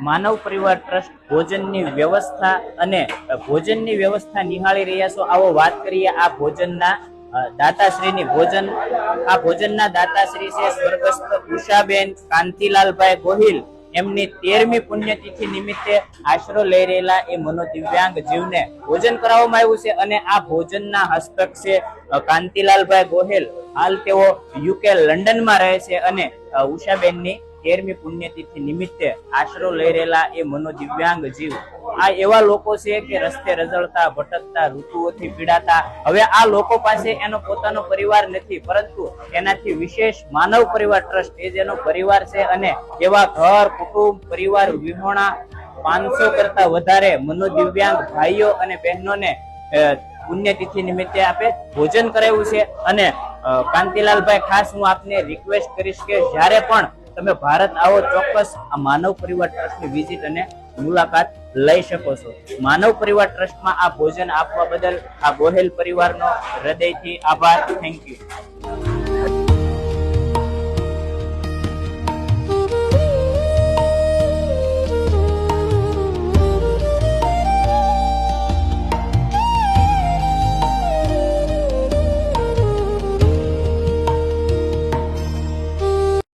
માનવ પરિવાર ટ્રસ્ટ ભોજનની વ્યવસ્થા અને ભોજનની વ્યવસ્થા નિહાળી રહ્યા છો, આવો વાત કરીએ આ ભોજનના દાતાશ્રીની. ભોજનના દાતાશ્રી છે સ્વર્ગસ્થ ઉષાબેન કાંતિલાલભાઈ ગોહિલ. એમની 13મી પુણ્યતિથિ નિમિત્તે આશરો લઈ રહેલા એ મનોદિવ્યાંગ જીવને ભોજન કરાવવામાં આવ્યું છે અને આ ભોજનના હસ્તક છે કાંતિલાલભાઈ ગોહિલ. હાલ તેઓ યુકે લંડનમાં રહે છે અને ઉષાબેનની 13મી પુણ્યતિથિ નિમિત્તે આશરો લઈ રહેલા એ મનોદિવ્યાંગ જીવ આ એવા લોકો છે કે રસ્તે રઝળતા, ભટકતા, ઋતુઓથી પીડાતા. હવે આ લોકો પાસે એનો પોતાનો પરિવાર નથી, પરંતુ એનાથી વિશેષ માનવ પરિવાર ટ્રસ્ટ એ જેનો પરિવાર છે અને એવા ઘર, કુટુંબ, પરિવાર વિહોણા 500 કરતા વધારે મનોદિવ્યાંગ ભાઈઓ અને બહેનોને પુણ્યતિથિ નિમિત્તે આપે ભોજન કરાવ્યું છે. અને કાંતિલાલભાઈ, ખાસ હું આપને રિક્વેસ્ટ કરીશ કે જ્યારે પણ તમે ભારત આવો, ચોક્કસ આ માનવ પરિવાર ટ્રસ્ટની વિઝિટ અને મુલાકાત લઈ શકો છો. માનવ પરિવાર ટ્રસ્ટમાં આ ભોજન આપવા બદલ આ ગોહિલ પરિવારનો હૃદયથી આભાર. Thank you.